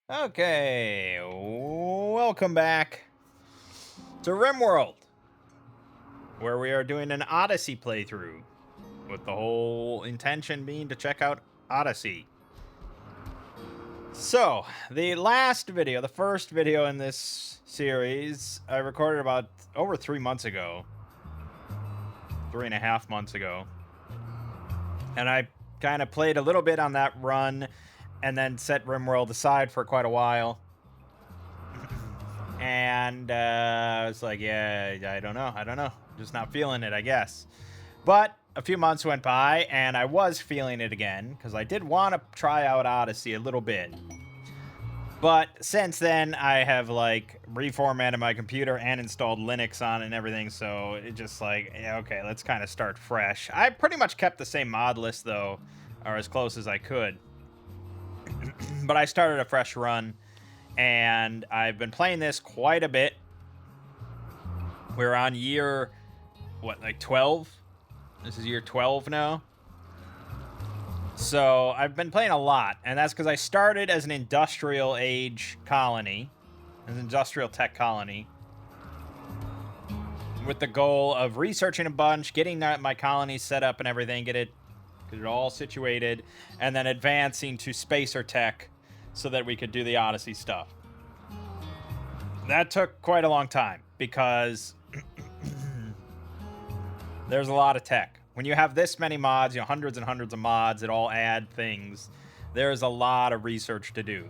Okay, welcome back to Rimworld, where we are doing an Odyssey playthrough, with the whole intention being to check out Odyssey. So, the last video, the first video in this series, I recorded about over 3 months ago, 3.5 months ago, and I kind of played a little bit on that run, and then set Rimworld aside for quite a while. And I was like, yeah, I don't know. Just not feeling it, I guess. But a few months went by, and I was feeling it again, because I did want to try out Odyssey a little bit. But since then, I have, like, reformatted my computer and installed Linux on it and everything, so it just like, yeah, okay, let's kind of start fresh. I pretty much kept the same mod list, though, or as close as I could. But I started a fresh run, and I've been playing this quite a bit. We're on year, what, like 12? This is year 12 now. So I've been playing a lot, and that's because I started as an industrial age colony, an industrial tech colony, with the goal of researching a bunch, getting my colony set up and everything, get it all situated, and then advancing to spacer tech so that we could do the Odyssey stuff. That took quite a long time because there's a lot of tech. When you have this many mods, hundreds and hundreds of mods that all add things, there's a lot of research to do.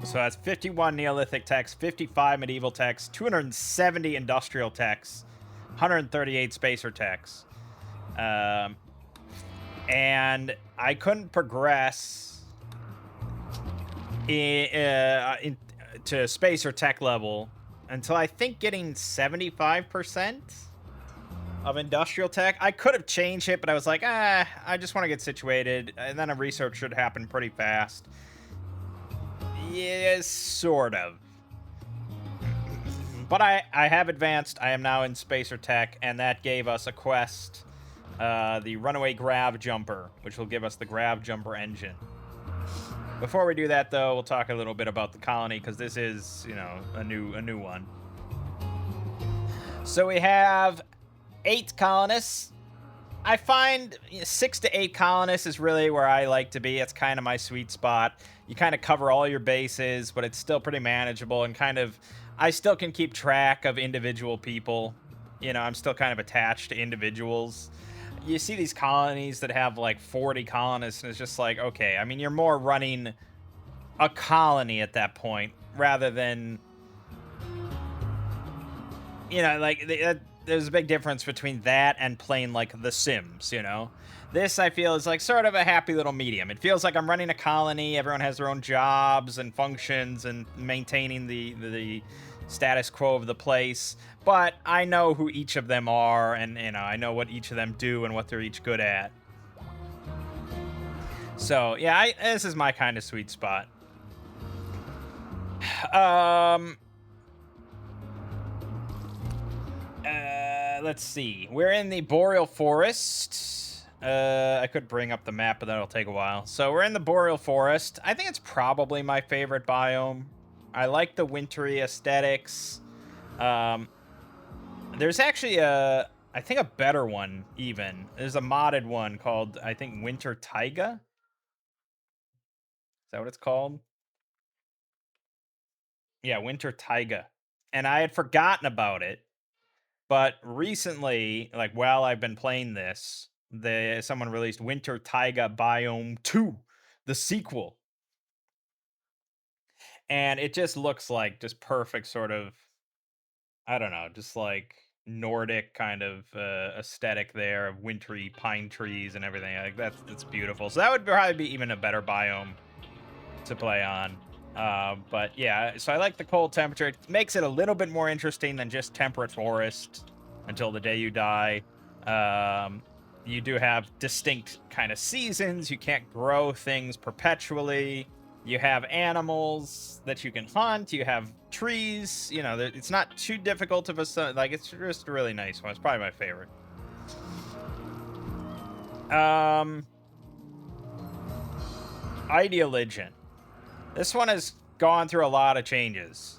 So that's 51 Neolithic techs, 55 medieval techs, 270 industrial techs, 138 spacer techs. And I couldn't progress to spacer tech level until I think getting 75% of industrial tech. I could have changed it, but I was like, I just want to get situated, and then a research should happen pretty fast. Yes, sort of. But I have advanced. I am now in spacer tech, and that gave us a quest, the runaway grav jumper, which will give us the grav jumper engine. Before we do that, though, we'll talk a little bit about the colony, because this is, a new one. So we have 8 colonists. I find 6 to 8 colonists is really where I like to be. It's kind of my sweet spot. You kind of cover all your bases, but it's still pretty manageable, and I still can keep track of individual people. I'm still kind of attached to individuals. You see these colonies that have like 40 colonists, and it's just like, okay, I mean, you're more running a colony at that point rather than, there's a big difference between that and playing like The Sims, This, I feel, is like sort of a happy little medium. It feels like I'm running a colony. Everyone has their own jobs and functions and maintaining the status quo of the place. But I know who each of them are, and, I know what each of them do and what they're each good at. So, yeah, this is my kind of sweet spot. Let's see. We're in the Boreal Forest. I could bring up the map, but that'll take a while. So we're in the Boreal Forest. I think it's probably my favorite biome. I like the wintry aesthetics. There's actually I think a better one even. There's a modded one called, I think, Winter Taiga. Is that what it's called? Yeah, Winter Taiga. And I had forgotten about it. But recently, like while I've been playing this, someone released Winter Taiga Biome 2, the sequel. And it just looks like just perfect sort of, I don't know, just like Nordic kind of aesthetic there of wintry pine trees and everything. Like that's beautiful. So that would probably be even a better biome to play on. But yeah, so I like the cold temperature. It makes it a little bit more interesting than just temperate forest until the day you die. You do have distinct kind of seasons. You can't grow things perpetually. You have animals that you can hunt. You have trees. It's not too difficult of a, like, it's just a really nice one. It's probably my favorite. Ideologian. This one has gone through a lot of changes.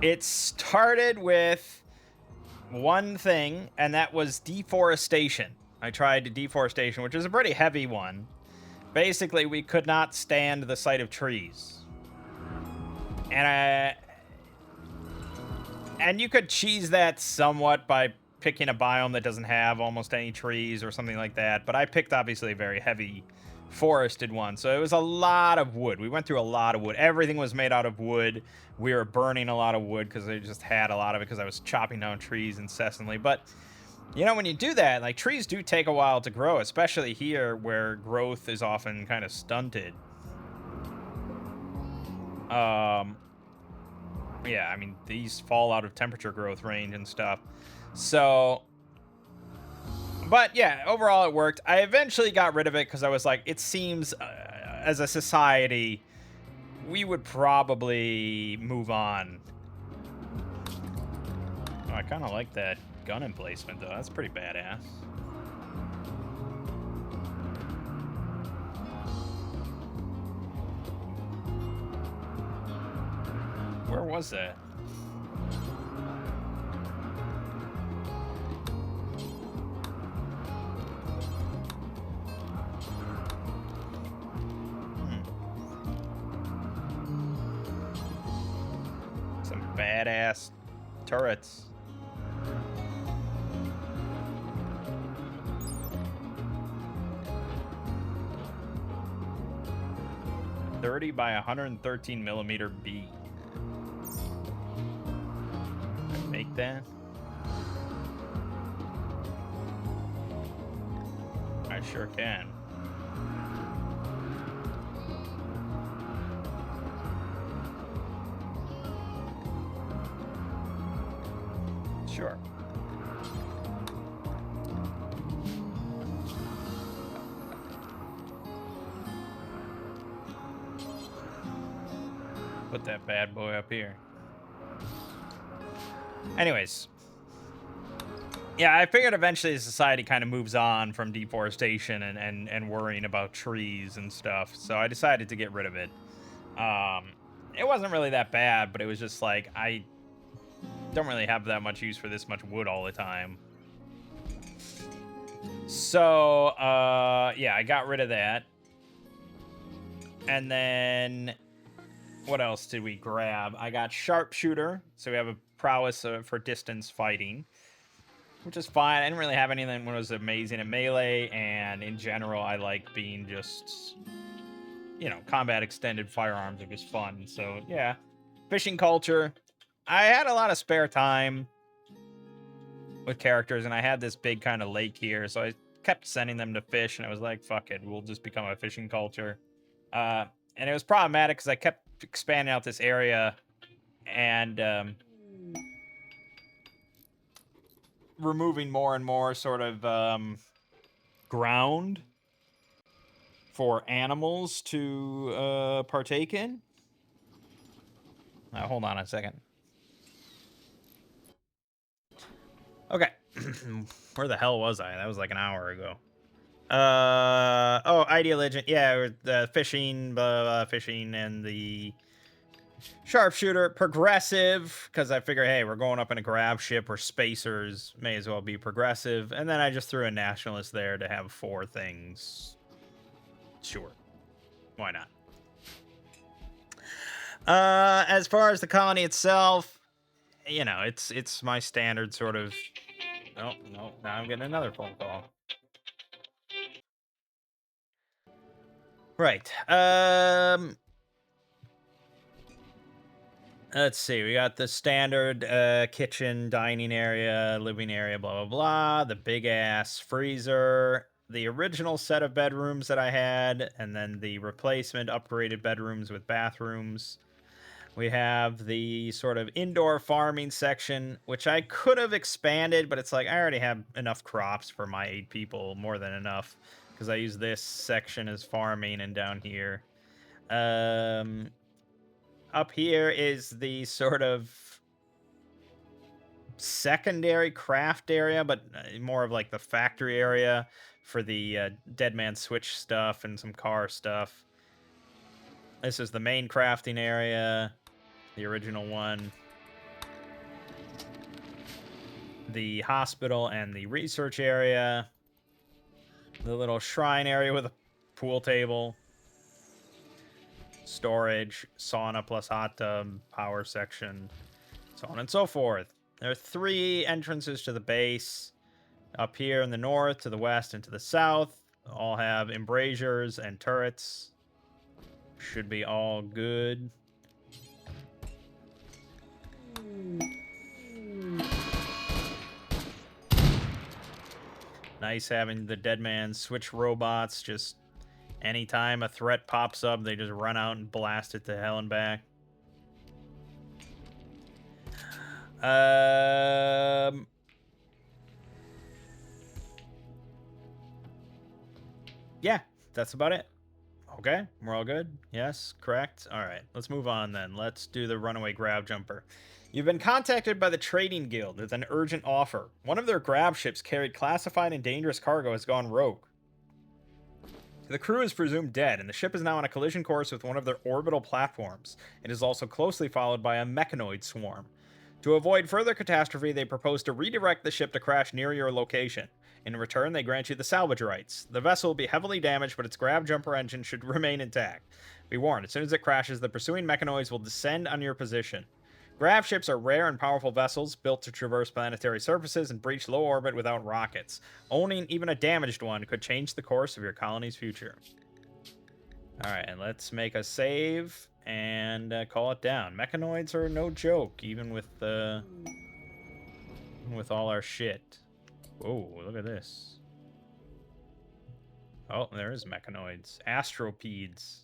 It started with one thing, and that was deforestation. I tried deforestation, which is a pretty heavy one. Basically, we could not stand the sight of trees. And you could cheese that somewhat by picking a biome that doesn't have almost any trees or something like that. But I picked obviously a very heavy forested one. So it was a lot of wood. We went through a lot of wood. Everything was made out of wood. We were burning a lot of wood because I just had a lot of it because I was chopping down trees incessantly. But you know, when you do that, like trees do take a while to grow, especially here where growth is often kind of stunted. Yeah, I mean, these fall out of temperature growth range and stuff. So, but yeah, overall it worked. I eventually got rid of it because I was like, it seems as a society, we would probably move on. Oh, I kind of like that gun emplacement, though. That's pretty badass. Where was that? Some badass turrets. .30 by 113 millimeter B. Make that? I sure can. Sure. Put that bad boy up here. Anyways. Yeah, I figured eventually society kind of moves on from deforestation and worrying about trees and stuff. So I decided to get rid of it. It wasn't really that bad, but it was just like, I don't really have that much use for this much wood all the time. So, yeah, I got rid of that. And then what else did we grab? I got sharpshooter. So we have a prowess for distance fighting, which is fine. I didn't really have anything that was amazing at melee, and in general, I like being just, you know, combat extended firearms are just fun. So, yeah. Fishing culture. I had a lot of spare time with characters, and I had this big kind of lake here, so I kept sending them to fish, and I was like, fuck it, we'll just become a fishing culture. And it was problematic because I kept expanding out this area and removing more and more sort of ground for animals to partake in. Now, hold on a second. Okay. Where the hell was I? That was like an hour ago. Oh, Ideal Legend. Yeah, the fishing, fishing, and the sharpshooter. Progressive, because I figure, hey, we're going up in a grav ship. We're spacers. May as well be progressive. And then I just threw a nationalist there to have 4 things. Sure. Why not? As far as the colony itself, you know, it's my standard sort of... Oh, no, now I'm getting another phone call. Right. Let's see. We got the standard kitchen, dining area, living area, blah, blah, blah. The big ass freezer. The original set of bedrooms that I had, and then the replacement upgraded bedrooms with bathrooms. We have the sort of indoor farming section, which I could have expanded, but it's like I already have enough crops for my 8 people, more than enough, because I use this section as farming, and down here. Up here is the sort of secondary craft area, but more of like the factory area for the Dead Man Switch stuff and some car stuff. This is the main crafting area, the original one. The hospital and the research area. The little shrine area with a pool table. Storage, sauna plus hot tub, power section, so on and so forth. There are 3 entrances to the base. Up here in the north, to the west, and to the south. All have embrasures and turrets. Should be all good. Nice having the dead man switch robots. Just anytime a threat pops up, they just run out and blast it to hell and back. Yeah, that's about it. Okay, we're all good. Yes, correct. All right, let's move on then. Let's do the runaway grab jumper. You've been contacted by the Trading Guild with an urgent offer. One of their grab ships carried classified and dangerous cargo has gone rogue. The crew is presumed dead, and the ship is now on a collision course with one of their orbital platforms. It is also closely followed by a mechanoid swarm. To avoid further catastrophe, they propose to redirect the ship to crash near your location. In return, they grant you the salvage rights. The vessel will be heavily damaged, but its grab jumper engine should remain intact. Be warned, as soon as it crashes, the pursuing mechanoids will descend on your position. Grav ships are rare and powerful vessels, built to traverse planetary surfaces and breach low orbit without rockets. Owning even a damaged one could change the course of your colony's future. Alright, and let's make a save and call it down. Mechanoids are no joke, even with all our shit. Whoa, look at this. Oh, there is mechanoids. Astropedes.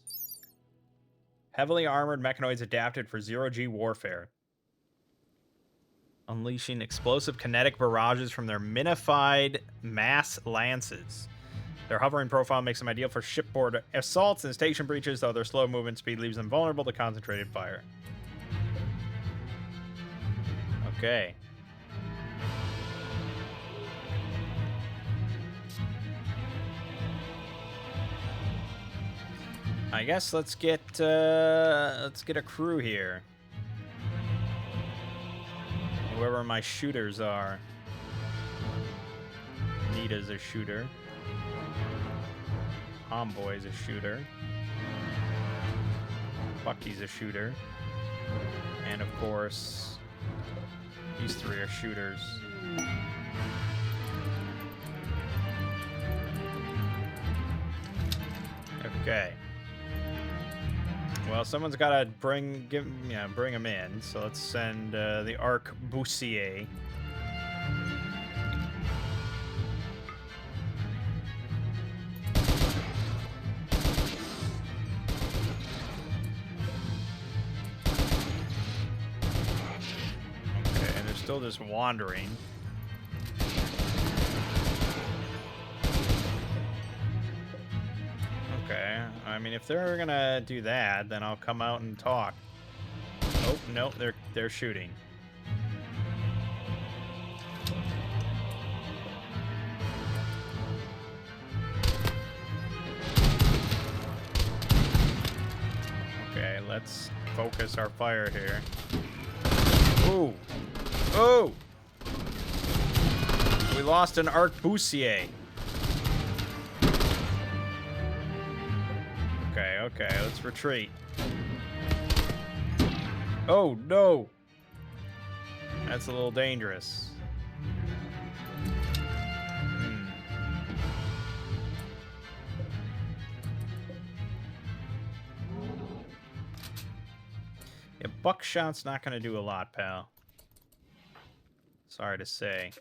Heavily armored mechanoids adapted for zero-G warfare. Unleashing explosive kinetic barrages from their minified mass lances. Their hovering profile makes them ideal for shipboard assaults and station breaches, though their slow movement speed leaves them vulnerable to concentrated fire. Okay. I guess let's get a crew here. Whoever my shooters are. Nita's a shooter. Homeboy's a shooter. Bucky's a shooter. And of course, these 3 are shooters. Okay. Well, someone's got to bring them in. So let's send the Arquebusier. Okay, and they're still just wandering. Okay, I mean, if they're gonna do that, then I'll come out and talk. Oh, no, they're shooting. Okay, let's focus our fire here. Ooh! Oh! We lost an Arquebusier. Okay, let's retreat. Oh, no! That's a little dangerous. Yeah, buckshot's not gonna do a lot, pal. Sorry to say.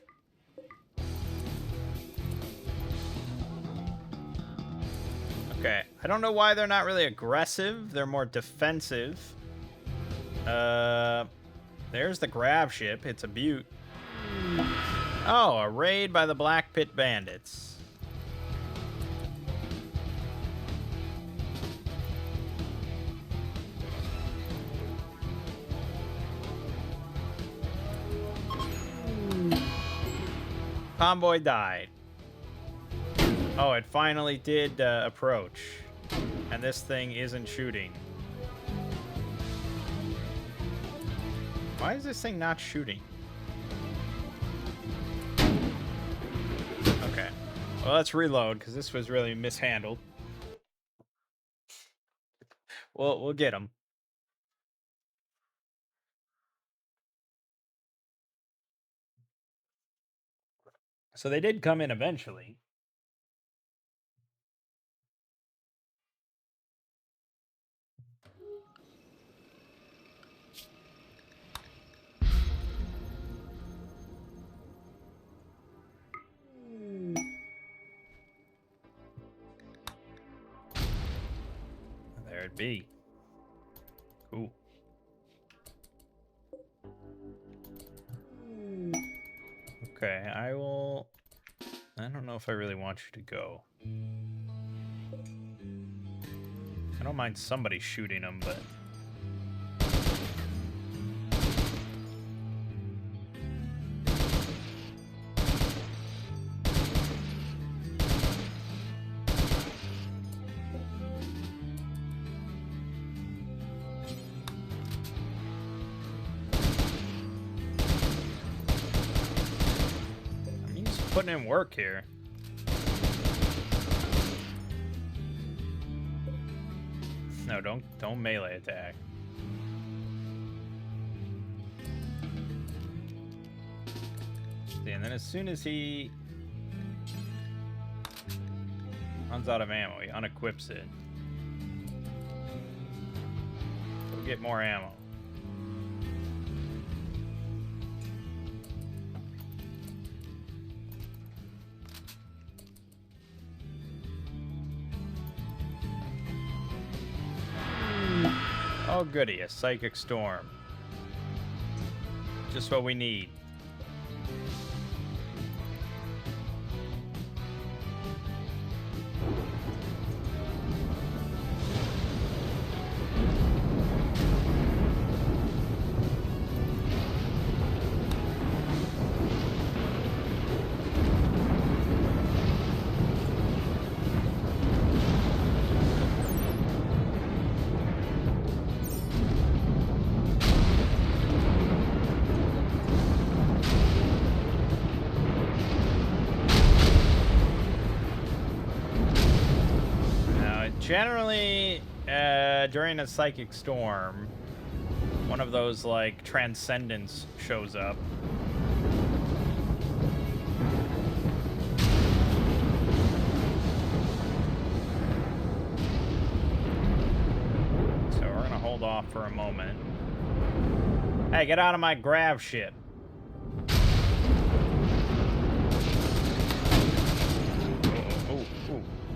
Okay, I don't know why they're not really aggressive. They're more defensive. There's the grab ship. It's a beaut. Oh, a raid by the Black Pit Bandits. Convoy died. Oh, it finally did approach. And this thing isn't shooting. Why is this thing not shooting? Okay. Well, let's reload, because this was really mishandled. We'll get him. So they did come in eventually. There it be. Cool. Okay, I don't know if I really want you to go. I don't mind somebody shooting him, but... he's putting in work here. No, don't melee attack. See, and then as soon as he runs out of ammo, he unequips it. We'll get more ammo. Oh goody, a psychic storm. Just what we need. Generally, during a psychic storm, one of those, like, transcendence shows up. So we're gonna hold off for a moment. Hey, get out of my grav ship.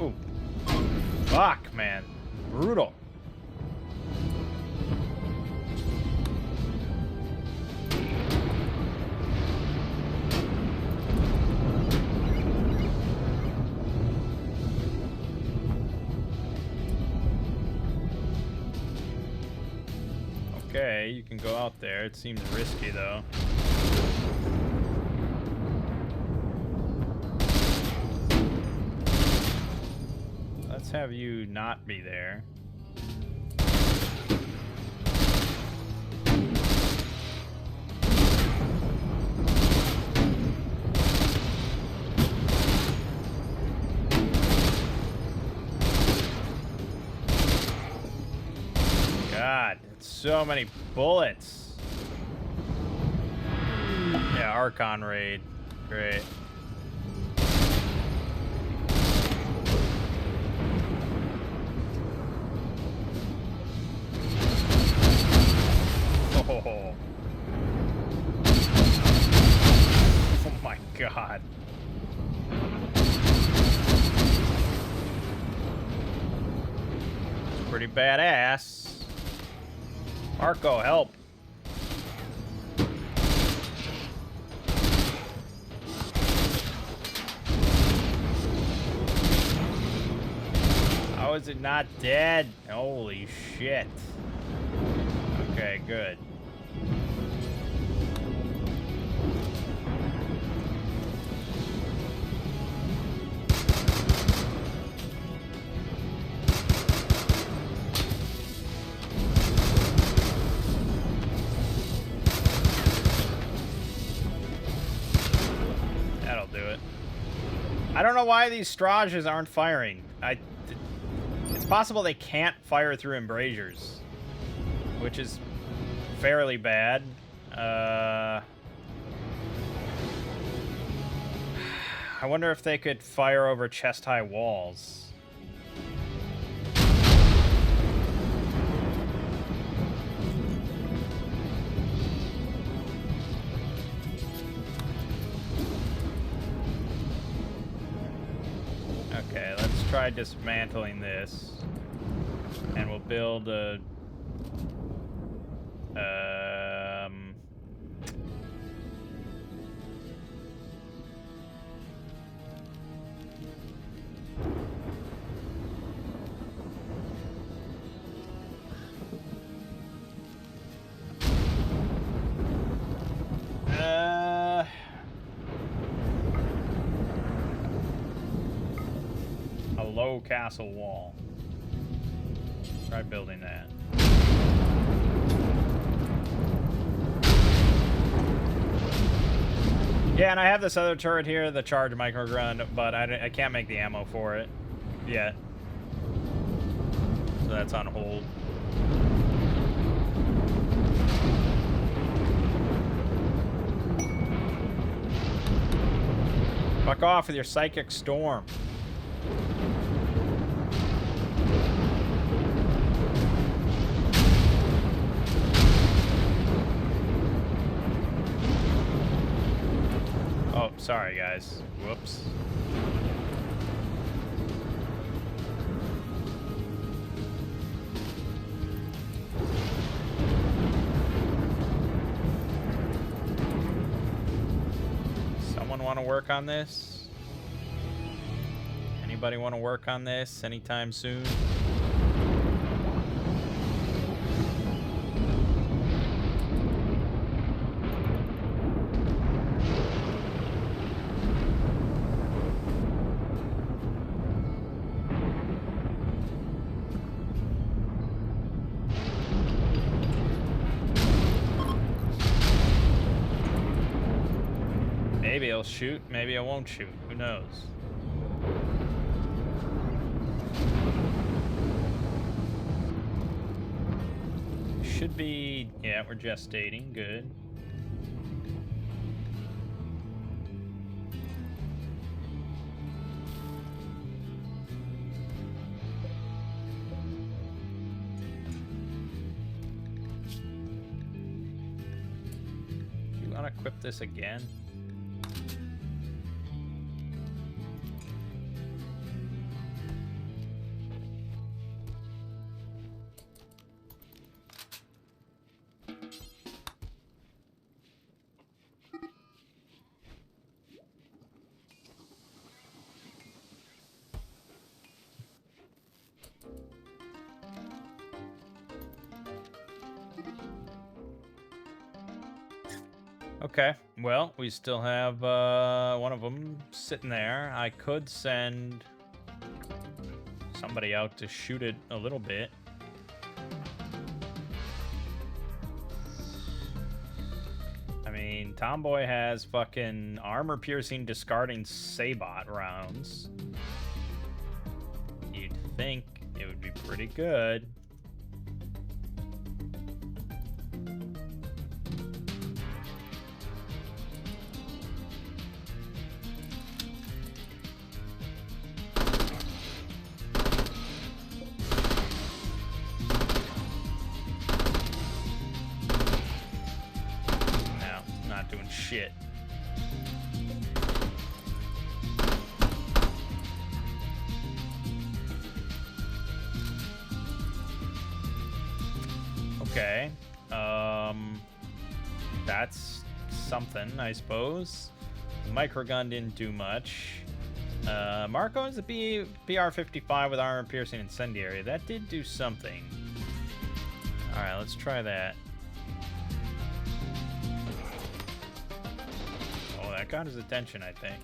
Ooh. Fuck, man. Brutal. Okay, you can go out there. It seems risky, though. Let's have you not be there. God, it's so many bullets. Yeah, Archon raid. Great. Oh my God. It's pretty badass. Marco, help. How is it not dead? Holy shit. Okay, good. I don't know why these Strages aren't firing. It's possible they can't fire through embrasures, which is fairly bad. I wonder if they could fire over chest-high walls. Okay, let's try dismantling this. And we'll build a... a low castle wall. Try building that. Yeah, and I have this other turret here, the charge microgun, but I can't make the ammo for it yet. So that's on hold. Fuck off with your psychic storm. Oh, sorry guys. Whoops. Someone want to work on this? Anybody want to work on this anytime soon? Maybe it'll shoot, maybe it won't shoot. Who knows? Should be... yeah, we're gestating. Good. You want to equip this again? Okay, well, we still have one of them sitting there. I could send somebody out to shoot it a little bit. I mean, Tomboy has fucking armor-piercing, discarding Sabot rounds. You'd think it would be pretty good. Shit. Okay. That's something, I suppose. Microgun didn't do much. Marco is a BR-55 with armor-piercing incendiary. That did do something. Alright, let's try that. That got his attention, I think.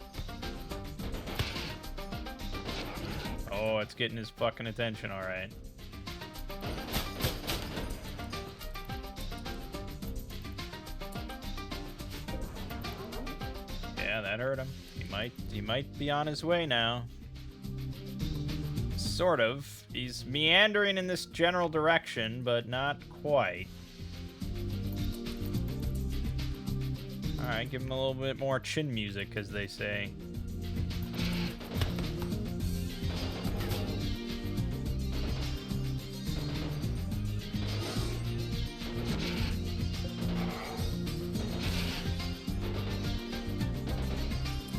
Oh, it's getting his fucking attention, alright. Yeah, that hurt him. He He might be on his way now. Sort of. He's meandering in this general direction, but not quite. Alright, give him a little bit more chin music, as they say.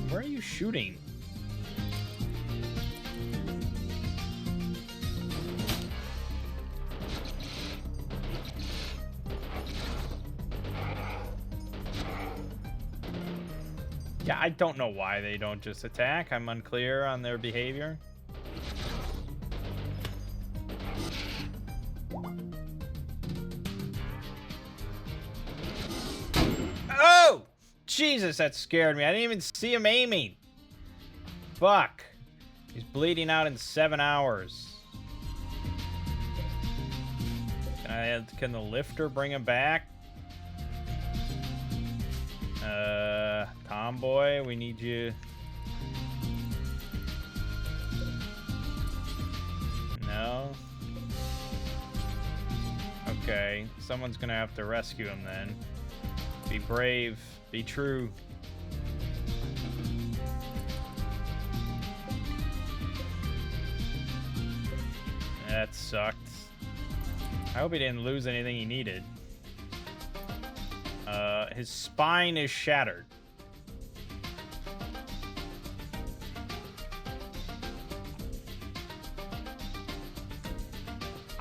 Where are you shooting? Yeah, I don't know why they don't just attack. I'm unclear on their behavior. Oh! Jesus, that scared me. I didn't even see him aiming. Fuck. He's bleeding out in 7 hours. Can the lifter bring him back? Tomboy, we need you. No? Okay, someone's gonna have to rescue him then. Be brave, be true. That sucked. I hope he didn't lose anything he needed. His spine is shattered.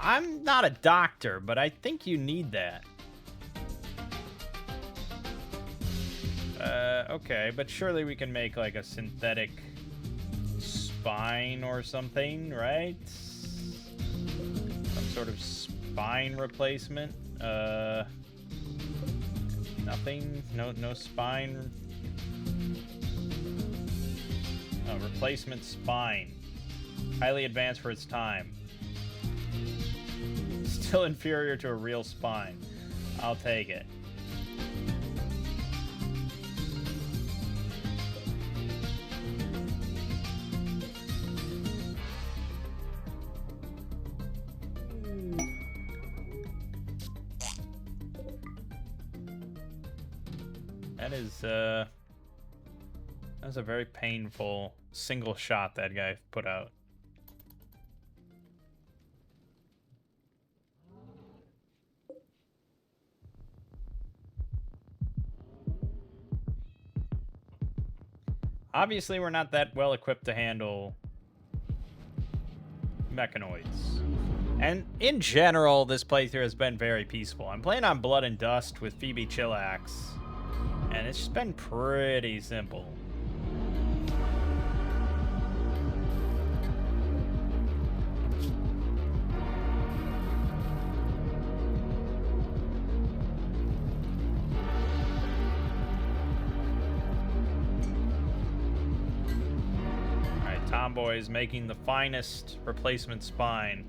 I'm not a doctor, but I think you need that. Okay, but surely we can make like a synthetic spine or something, right? Some sort of spine replacement. Nothing? No spine? Oh, replacement spine. Highly advanced for its time. Still inferior to a real spine. I'll take it. That was a very painful single shot that guy put out. Obviously, we're not that well equipped to handle mechanoids. And in general, this playthrough has been very peaceful. I'm playing on Blood and Dust with Phoebe Chillax, and it's just been pretty simple. Alright, Tomboy is making the finest replacement spine.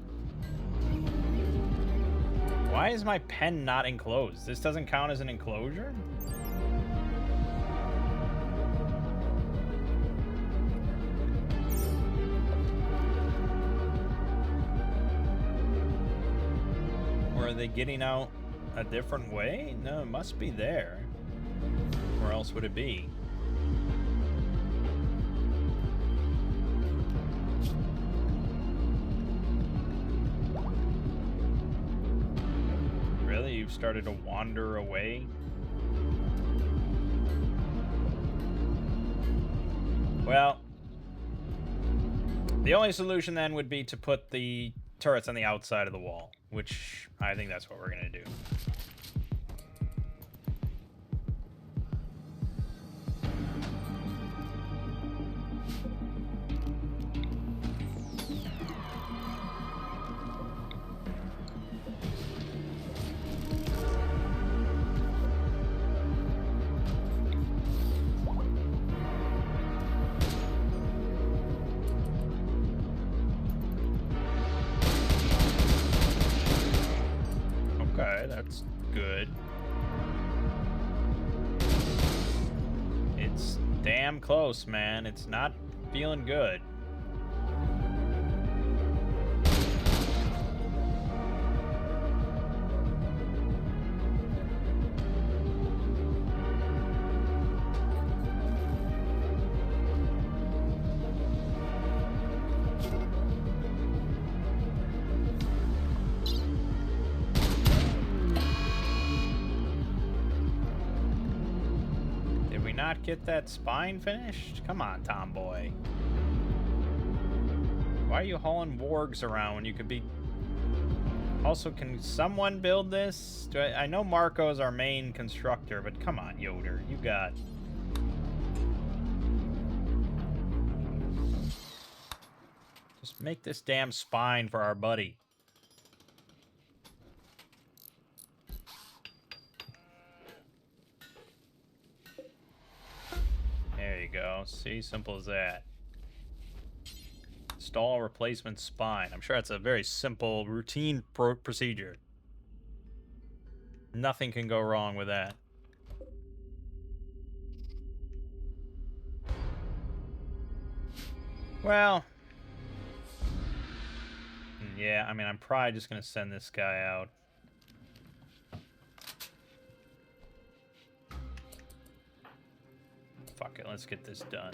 Why is my pen not enclosed? This doesn't count as an enclosure? Or are they getting out a different way? No, it must be there. Where else would it be? Really? You've started to wander away? Well, the only solution then would be to put the turrets on the outside of the wall, which I think that's what we're gonna do. Okay, that's good. It's damn damn close, man. It's not feeling good. Not get that spine finished? Come on, Tomboy. Why are you hauling wargs around when you could be... Also, can someone build this? I know Marco's our main constructor, but come on, Yoder. You got... Just make this damn spine for our buddy. There you go. See? Simple as that. Install replacement spine. I'm sure that's a very simple, routine procedure. Nothing can go wrong with that. Well... Yeah, I mean, I'm probably just going to send this guy out. Fuck it, let's get this done.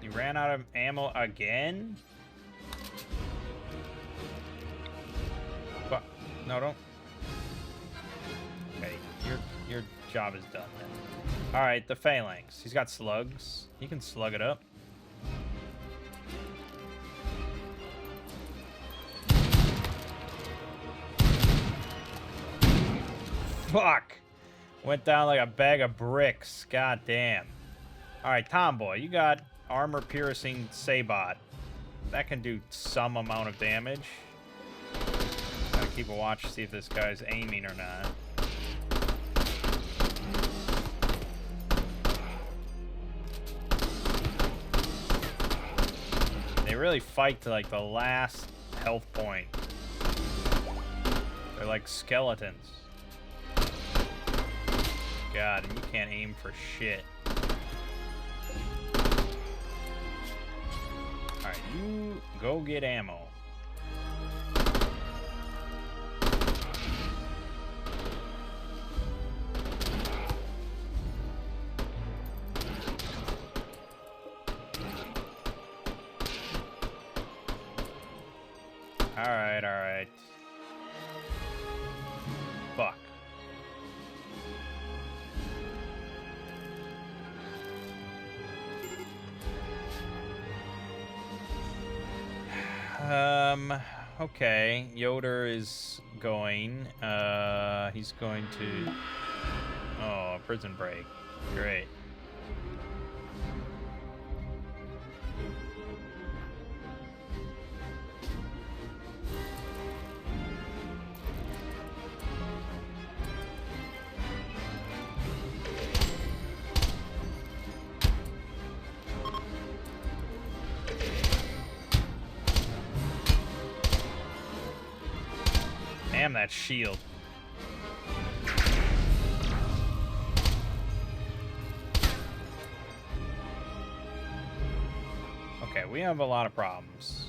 You ran out of ammo again? No, don't. Okay, your job is done then. All right, the phalanx. He's got slugs. He can slug it up. Fuck! Went down like a bag of bricks. God damn. All right, Tomboy, you got armor-piercing Sabot. That can do some amount of damage. Keep a watch to see if this guy's aiming or not. They really fight to like the last health point. They're like skeletons. God, and you can't aim for shit. Alright, you go get ammo. Alright, alright. Fuck. Okay. Yoder is going. He's going to... Oh, prison break. Great. Damn that shield. Okay, we have a lot of problems.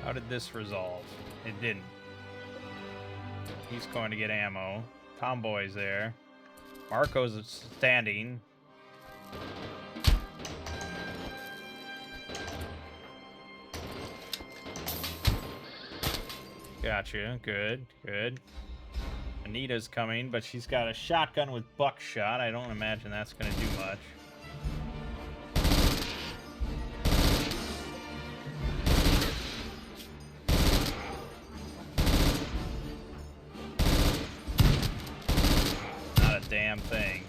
How did this resolve? It didn't. He's going to get ammo. Tomboy's there. Marco's standing. Gotcha. Good, good. Anita's coming, but she's got a shotgun with buckshot. I don't imagine that's going to do much. damn thing.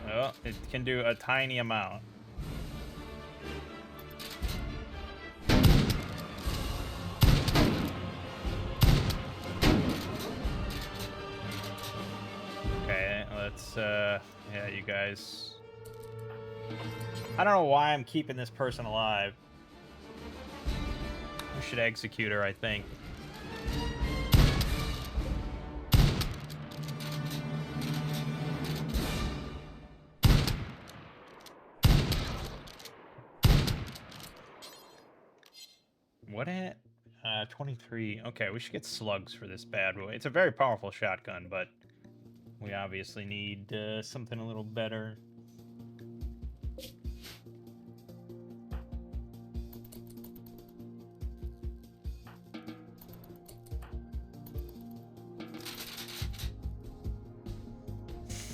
Oh, it can do a tiny amount. Okay, let's, yeah, you guys. I don't know why I'm keeping this person alive. We should execute her, I think. What at? 23. Okay, we should get slugs for this bad boy. It's a very powerful shotgun, but we obviously need something a little better.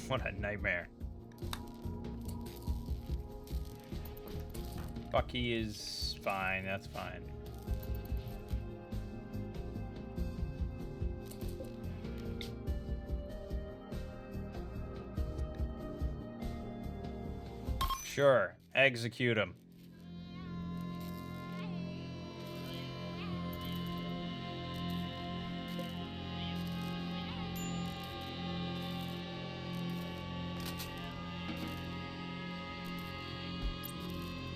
What a nightmare. Bucky is fine, that's fine. Sure, execute him.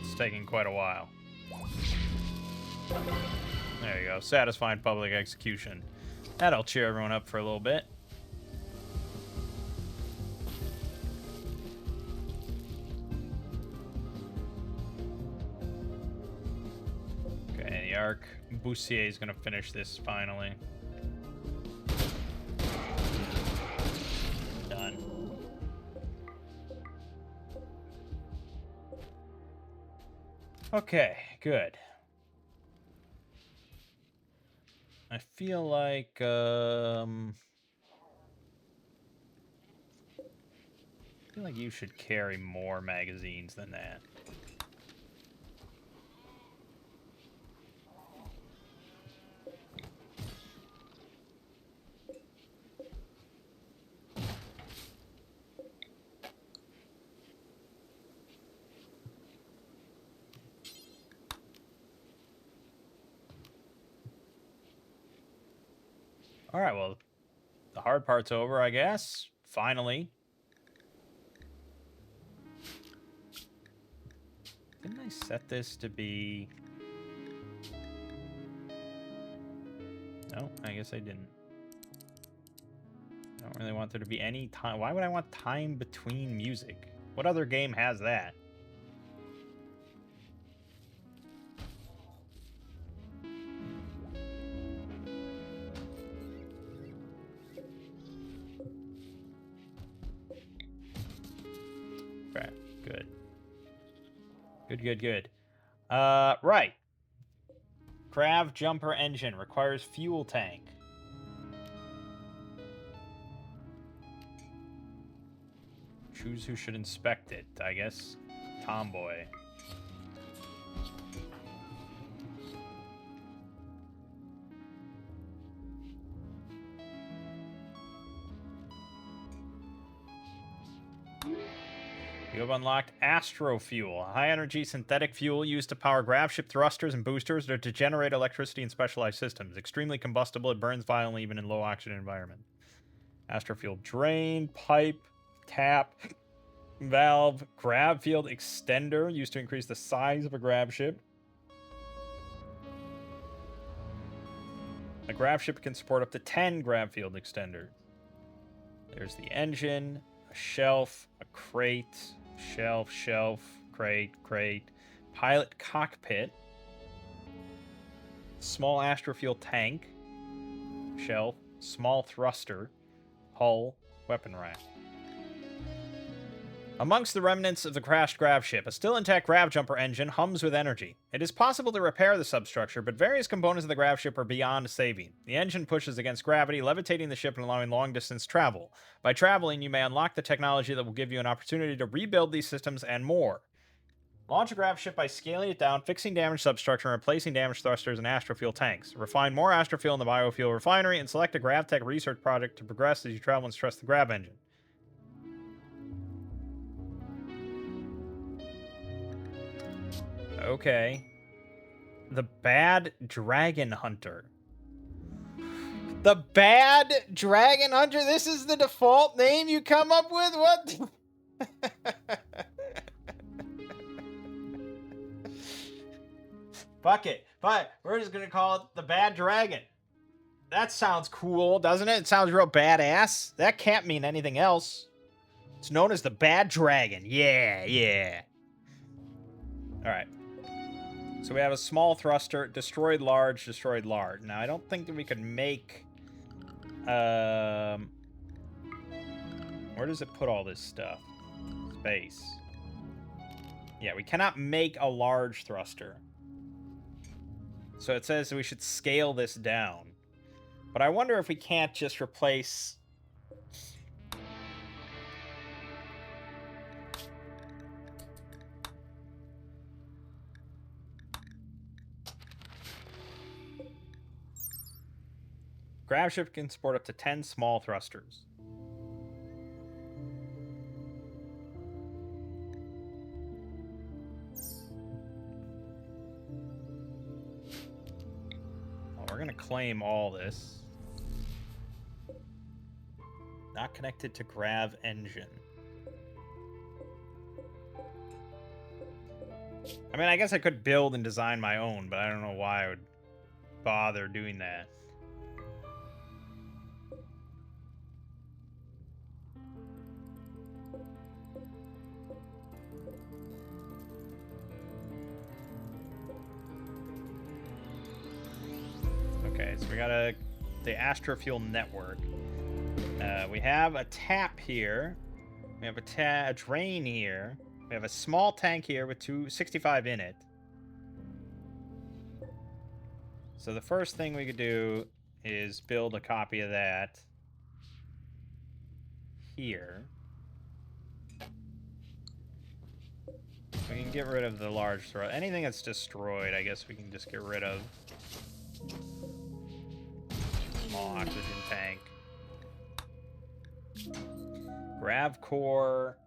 It's taking quite a while. There you go, satisfying public execution. That'll cheer everyone up for a little bit. Boussier is going to finish this finally. Done. Okay, good. I feel like, you should carry more magazines than that. All right, well, the hard part's over, I guess. Finally. Didn't I set this to be... No, I guess I didn't. I don't really want there to be any time. Why would I want time between music? What other game has that? Okay, good. Good. Right. Grav jumper engine requires fuel tank. Choose who should inspect it. I guess Tomboy. You have unlocked Astro Fuel, a high-energy synthetic fuel used to power gravship thrusters and boosters or to generate electricity in specialized systems. Extremely combustible, it burns violently even in low-oxygen environment. Astro Fuel drain, pipe, tap, valve, grav field extender used to increase the size of a gravship. A gravship can support up to 10 grav field extenders. There's the engine, a shelf, a crate, shelf, crate, pilot cockpit, small astrofuel tank, shelf, small thruster, hull, weapon rack. Amongst the remnants of the crashed grav ship, a still intact grav jumper engine hums with energy. It is possible to repair the substructure, but various components of the grav ship are beyond saving. The engine pushes against gravity, levitating the ship and allowing long-distance travel. By traveling, you may unlock the technology that will give you an opportunity to rebuild these systems and more. Launch a grav ship by scaling it down, fixing damaged substructure, and replacing damaged thrusters and astrofuel tanks. Refine more astrofuel in the biofuel refinery, and select a GravTech research project to progress as you travel and stress the grav engine. Okay. The Bad Dragon Hunter. The Bad Dragon Hunter? This is the default name you come up with? What? Fuck it. But we're just going to call it the Bad Dragon. That sounds cool, doesn't it? It sounds real badass. That can't mean anything else. It's known as the Bad Dragon. Yeah, yeah. All right. So we have a small thruster, destroyed large, destroyed large. Now, I don't think that we could make... where does it put all this stuff? Space. Yeah, we cannot make a large thruster. So it says we should scale this down. But I wonder if we can't just replace... Grav ship can support up to 10 small thrusters. Well, we're going to claim all this. Not connected to grav engine. I mean, I guess I could build and design my own, but I don't know why I would bother doing that. Okay, so we got the astrofuel network. We have a tap here. We have a drain here. We have a small tank here with 265 in it. So the first thing we could do is build a copy of that here. We can get rid of the large throw. Anything that's destroyed, I guess we can just get rid of. Small oxygen tank. Grav core.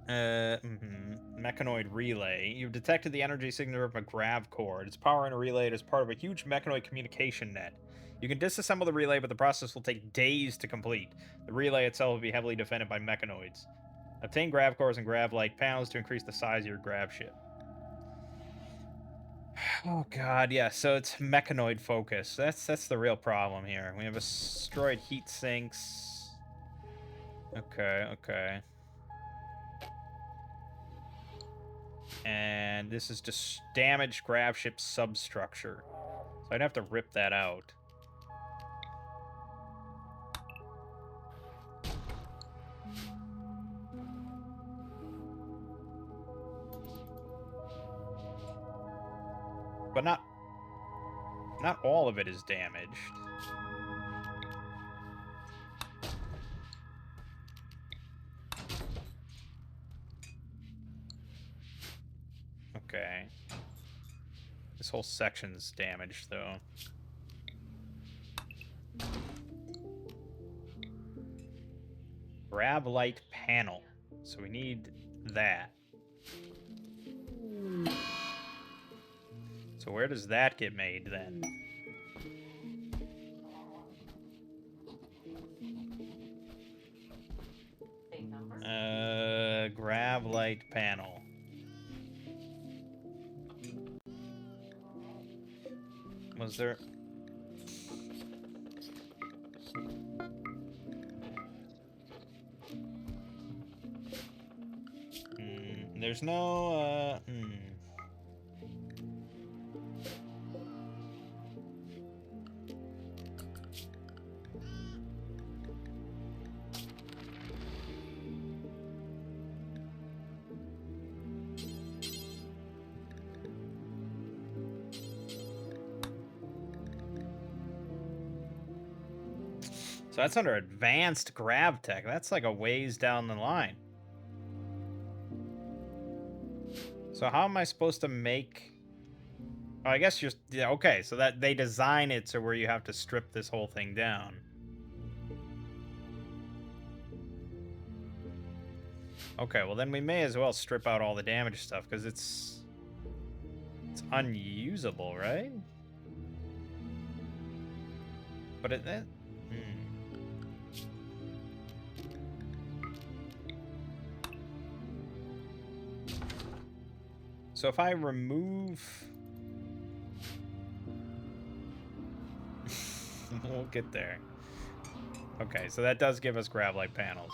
Mechanoid relay. You've detected the energy signature of a grav core. Its power in a relay is part of a huge mechanoid communication net. You can disassemble the relay, but the process will take days to complete. The relay itself will be heavily defended by mechanoids. Obtain grav cores and grav-like panels to increase the size of your grav ship. Oh god, yeah, so it's mechanoid focus. That's the real problem here. We have destroyed heat sinks. Okay, okay. And this is just damaged grav ship substructure. So I'd have to rip that out. But not all of it is damaged. Okay. This whole section's damaged, though. Grav light panel. So we need that. So where does that get made, then? Grav light panel. Was there... there's no, So that's under advanced grav tech. That's like a ways down the line. So how am I supposed to make... Oh, I guess just... Yeah, okay, so that they design it to where you have to strip this whole thing down. Okay, well then we may as well strip out all the damage stuff, because it's unusable, right? But So if I remove... We'll get there. Okay, so that does give us grab-like panels.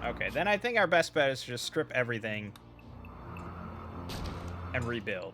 Okay, then I think our best bet is to just strip everything and rebuild.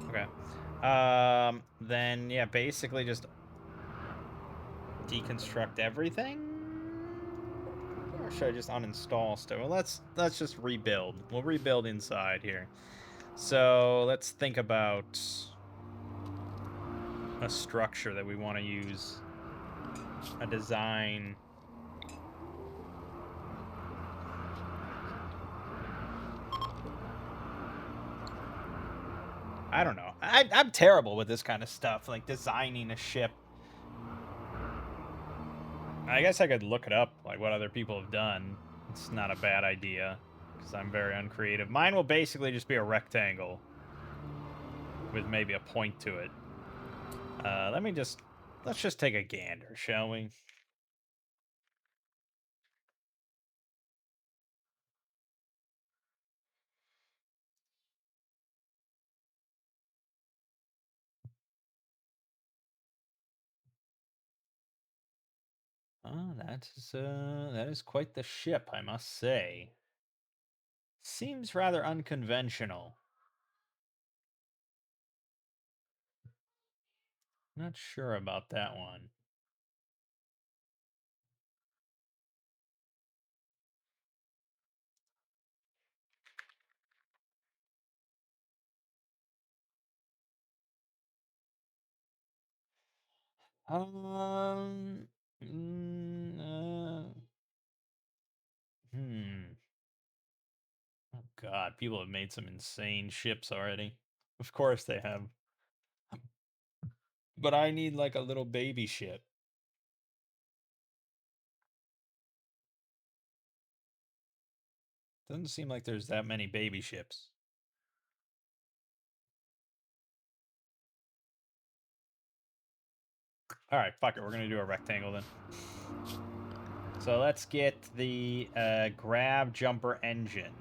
Okay. Then, yeah, basically just deconstruct everything? Or should I just uninstall stuff? Well, let's just rebuild. We'll rebuild inside here. So let's think about a structure that we want to use. A design. I don't know. I'm terrible with this kind of stuff, like designing a ship. I guess I could look it up, like what other people have done. It's not a bad idea, because I'm very uncreative. Mine will basically just be a rectangle with maybe a point to it. Let's just take a gander, shall we? Oh, that is quite the ship, I must say. Seems rather unconventional. Not sure about that one. Um, mm, uh, hmm. Oh God, people have made some insane ships already. Of course they have. But I need like a little baby ship. Doesn't seem like there's that many baby ships. All right, fuck it. We're gonna do a rectangle then. So let's get the grab jumper engine.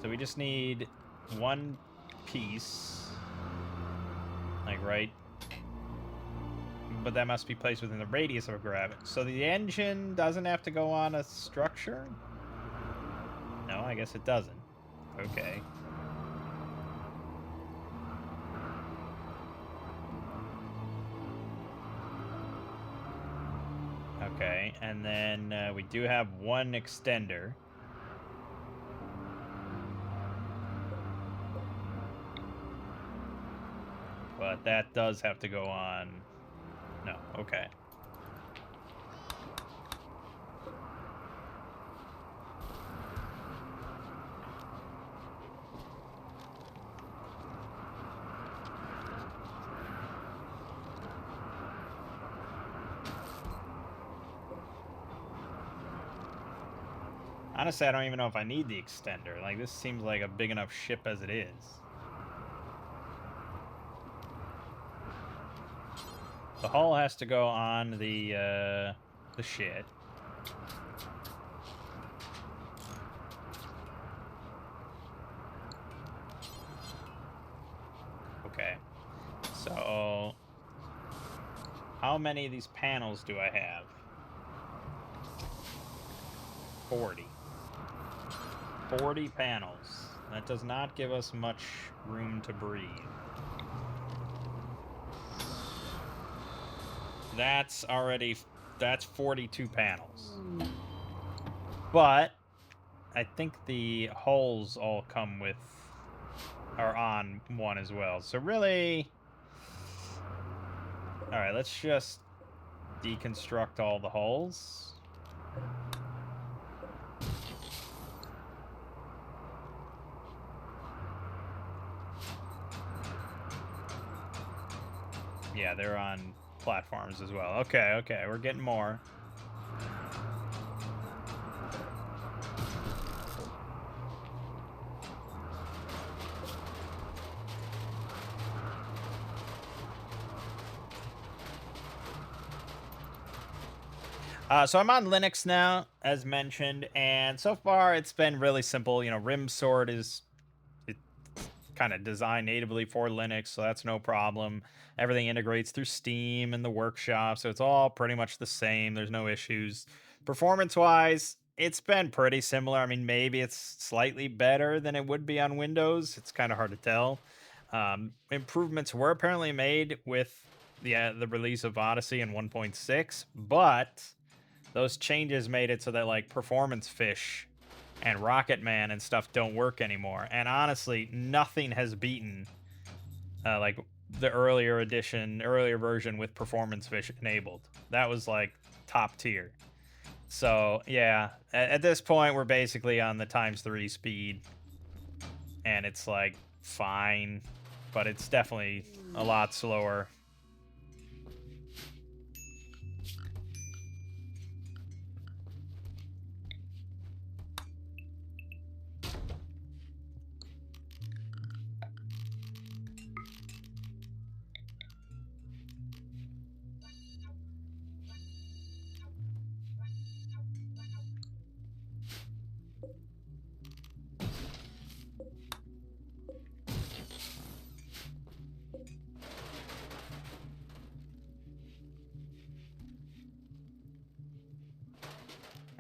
So we just need one piece, like right, but that must be placed within the radius of a grab. So the engine doesn't have to go on a structure? No, I guess it doesn't. Okay. Okay, and then we do have one extender. But that does have to go on... No, okay. Honestly, I don't even know if I need the extender. Like, this seems like a big enough ship as it is. The hull has to go on the shit. Okay. So How many of these panels do I have? 40. 40 panels. That does not give us much room to breathe. That's 42 panels. But I think the holes all come with, are on one as well. So really, all right, let's just deconstruct all the holes. Yeah, they're on platforms as well. Okay, okay, we're getting more. So I'm on Linux now, as mentioned, and so far it's been really simple. You know, Rimsword is kind of designed natively for Linux, so that's no problem. Everything integrates through Steam and the workshop, so it's all pretty much the same. There's no issues. Performance-wise, it's been pretty similar. I mean, maybe it's slightly better than it would be on Windows. It's kind of hard to tell. Improvements were apparently made with the release of Odyssey in 1.6, but those changes made it so that like Performance Fish and Rocket Man and stuff don't work anymore. And honestly, nothing has beaten like the earlier version with Performance Fish enabled. That was like top tier. So yeah, at this point we're basically on the ×3 speed, and it's like fine, but it's definitely a lot slower.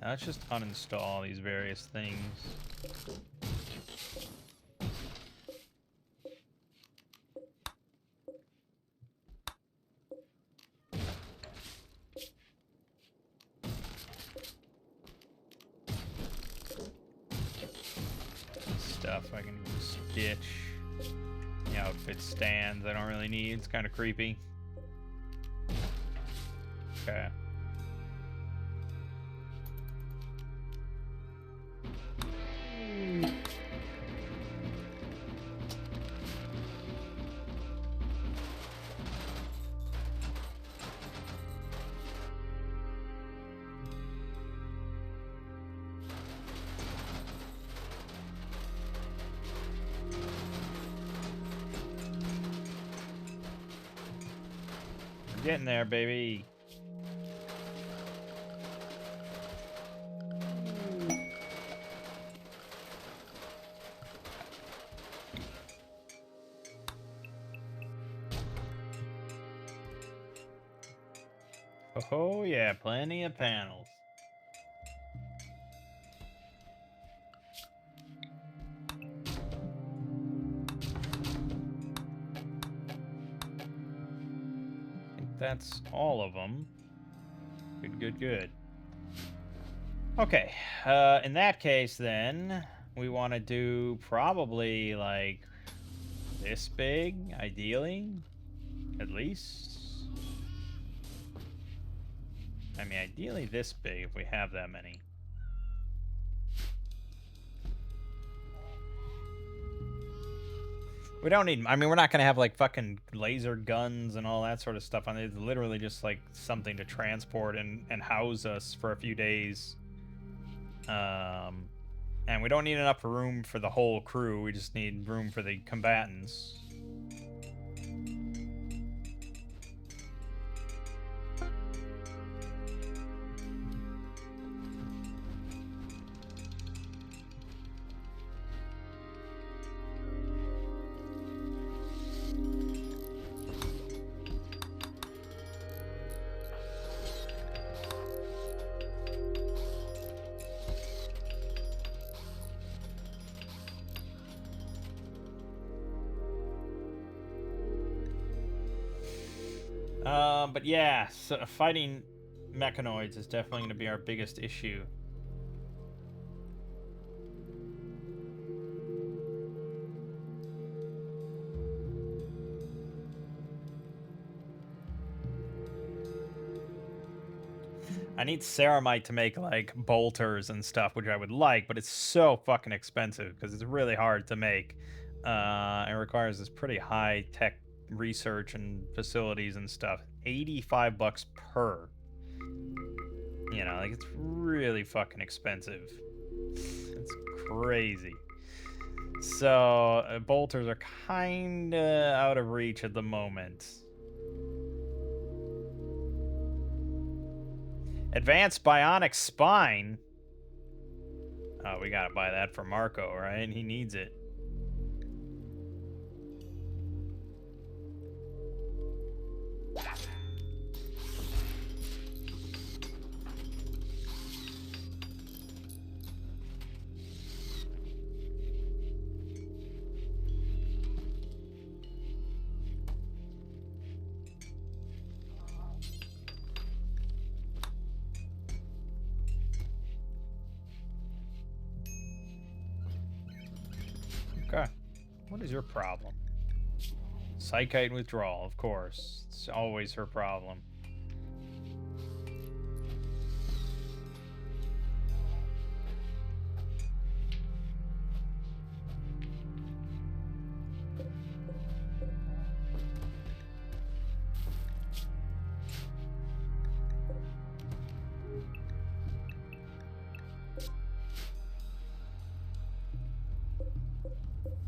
Now let's just uninstall these various things. Stuff I can stitch. The outfit stands I don't really need. It's kind of creepy. Okay. We're getting there, baby. Oh yeah, plenty of panels. I think that's all of them. Good, good, good. Okay, in that case then, we want to do probably like this big, ideally, at least. I mean, ideally this big if we have that many. We don't need, I mean, we're not going to have like fucking laser guns and all that sort of stuff on it. It's literally just like something to transport and house us for a few days. And we don't need enough room for the whole crew. We just need room for the combatants. But yeah, so fighting mechanoids is definitely going to be our biggest issue. I need ceramite to make like bolters and stuff, which I would like, but it's so fucking expensive because it's really hard to make. It requires this pretty high tech research and facilities and stuff. 85 bucks per. You know, like it's really fucking expensive. It's crazy. So bolters are kind of out of reach at the moment. Advanced bionic spine. Oh, we gotta buy that for Marco, right? He needs it. Okay. What is your problem? Psychite withdrawal, of course. It's always her problem.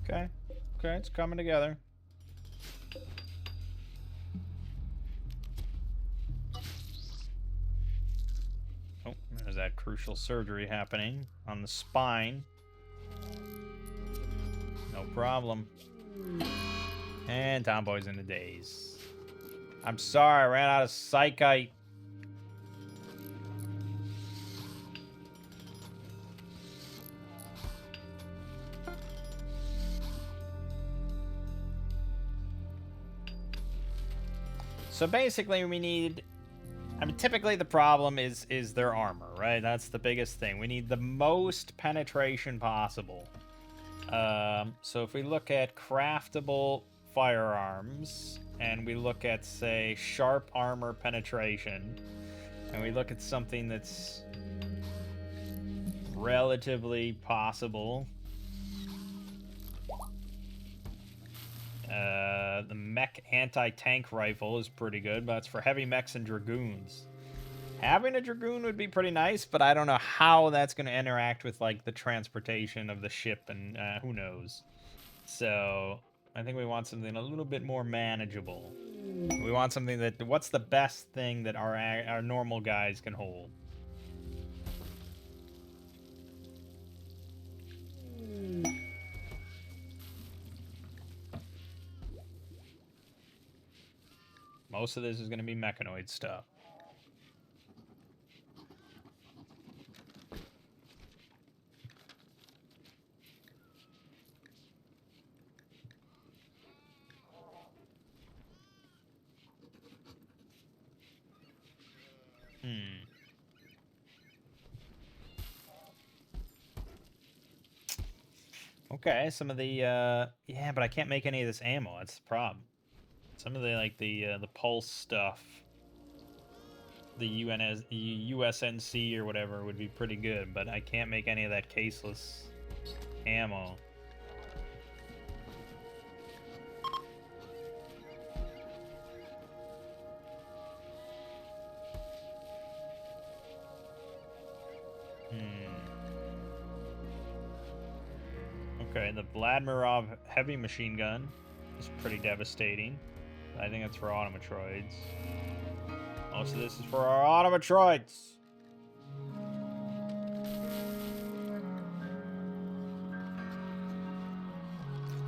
Okay. Okay, it's coming together. Oh, there's that crucial surgery happening on the spine. No problem. And Tomboy's in a daze. I'm sorry, I ran out of psychite. So basically we need, I mean, typically the problem is their armor, right? That's the biggest thing. We need the most penetration possible. So if we look at craftable firearms, and we look at, say, sharp armor penetration, and we look at something that's relatively possible. The mech anti-tank rifle is pretty good, but it's for heavy mechs and dragoons. Having a dragoon would be pretty nice, but I don't know how that's going to interact with like the transportation of the ship, and who knows. So I think we want something a little bit more manageable. We want something that, what's the best thing that our normal guys can hold? Most of this is going to be mechanoid stuff. Okay, some of the yeah, but I can't make any of this ammo. That's the problem. Some of the like the pulse stuff, the USNC or whatever would be pretty good, but I can't make any of that caseless ammo. Okay, the Vladmirov heavy machine gun is pretty devastating. I think it's for automatroids. Most of this is for our automatroids.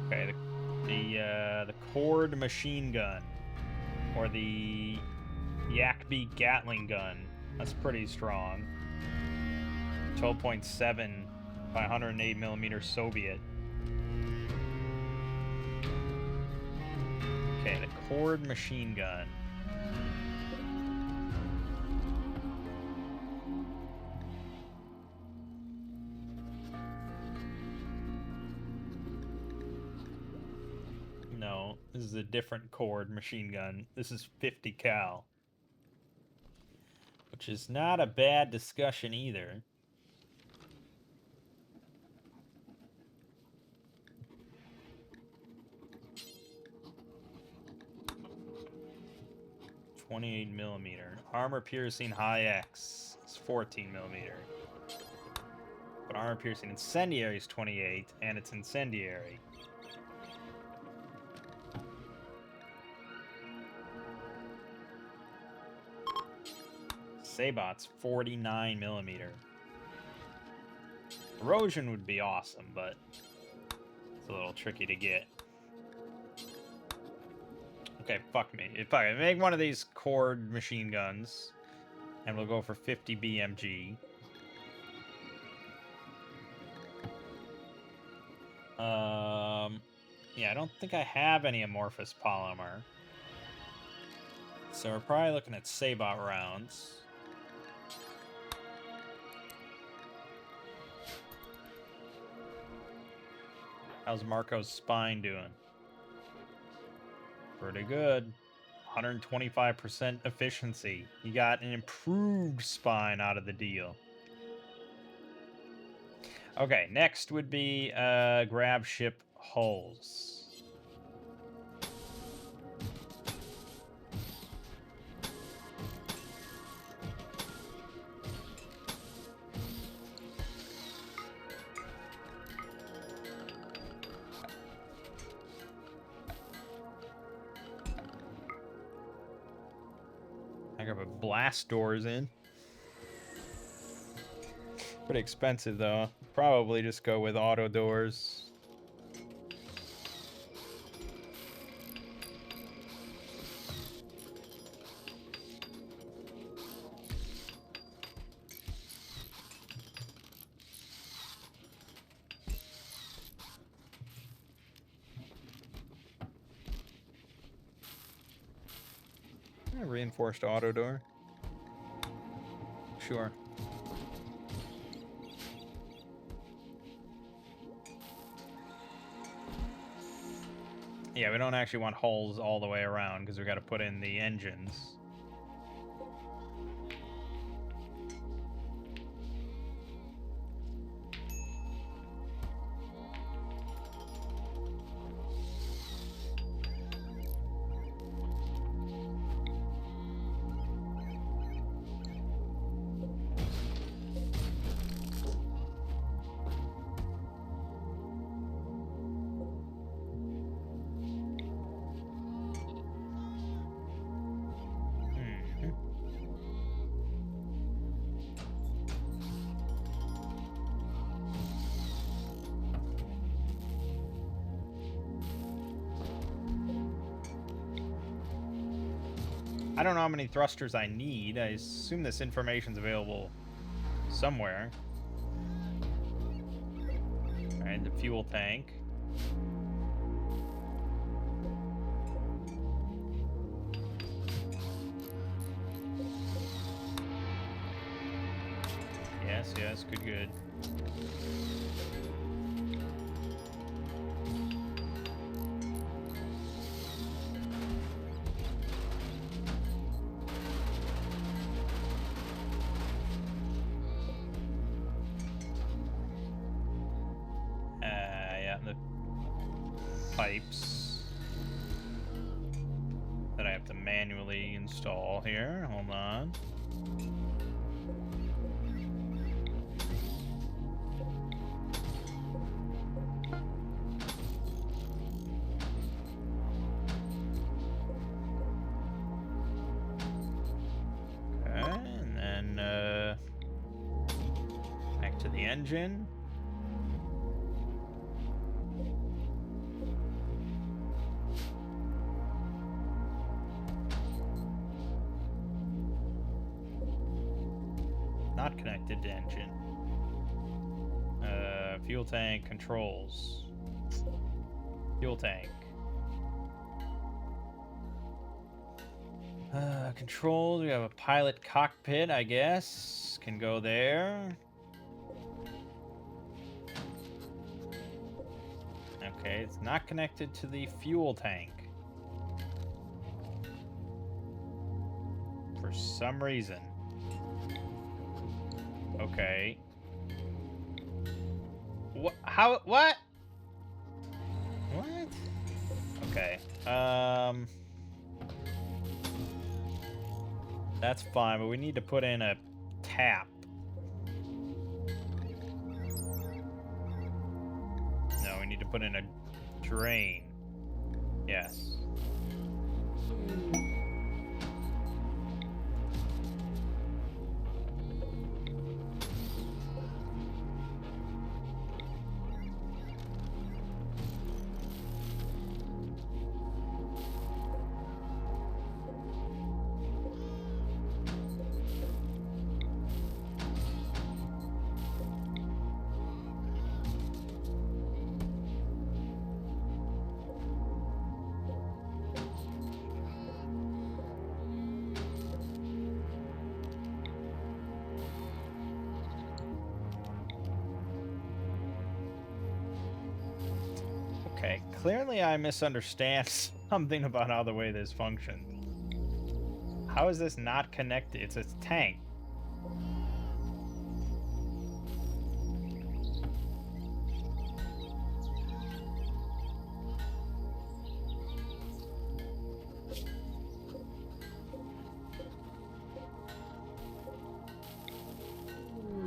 Okay, the Cord machine gun, or the Yakby Gatling gun. That's pretty strong. 12.7 by 108 millimeter Soviet. Okay, the Cord machine gun. No, this is a different cord machine gun. This is 50 cal. Which is not a bad discussion either. .28mm. Armor piercing high X is 14mm. But armor piercing incendiary is 28, and it's incendiary. Sabot's 49mm. Erosion would be awesome, but it's a little tricky to get. Okay, fuck me. Fuck it. Make one of these cord machine guns, and we'll go for 50 BMG. Yeah, I don't think I have any amorphous polymer. So we're probably looking at Sabot rounds. How's Marco's spine doing? Pretty good. 125% efficiency. You got an improved spine out of the deal. Okay, next would be grab ship hulls. I gotta put blast doors in. Pretty expensive though. Probably just go with auto doors. Reinforced auto door. Sure. Yeah, we don't actually want hulls all the way around because we got to put in the engines. I don't know how many thrusters I need. I assume this information's available somewhere. Alright, the fuel tank. Yes, good. Yeah, the pipes that I have to manually install here. Hold on. Engine. Not connected to engine. Fuel tank controls. Fuel tank. Controls. We have a pilot cockpit, I guess. Can go there. Okay, it's not connected to the fuel tank. For some reason. Okay. What? How? What? What? Okay. That's fine, but we need to put in a tap. No, we need to put in a drain. Yes. Okay, clearly I misunderstand something about how the way this functions. How is this not connected? It's a tank.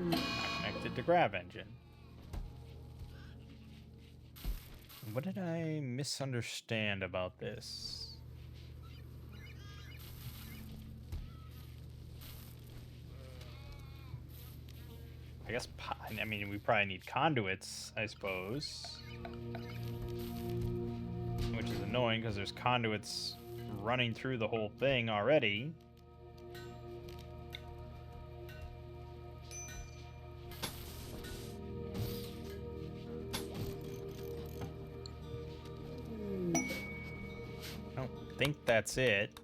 Not connected to grav engine. What did I misunderstand about this? I guess, I mean, we probably need conduits, I suppose. Which is annoying because there's conduits running through the whole thing already. I don't think that's it.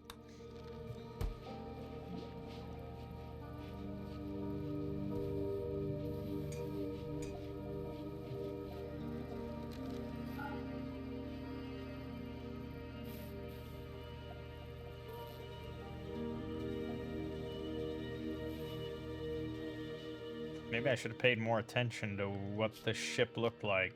Maybe I should have paid more attention to what the ship looked like.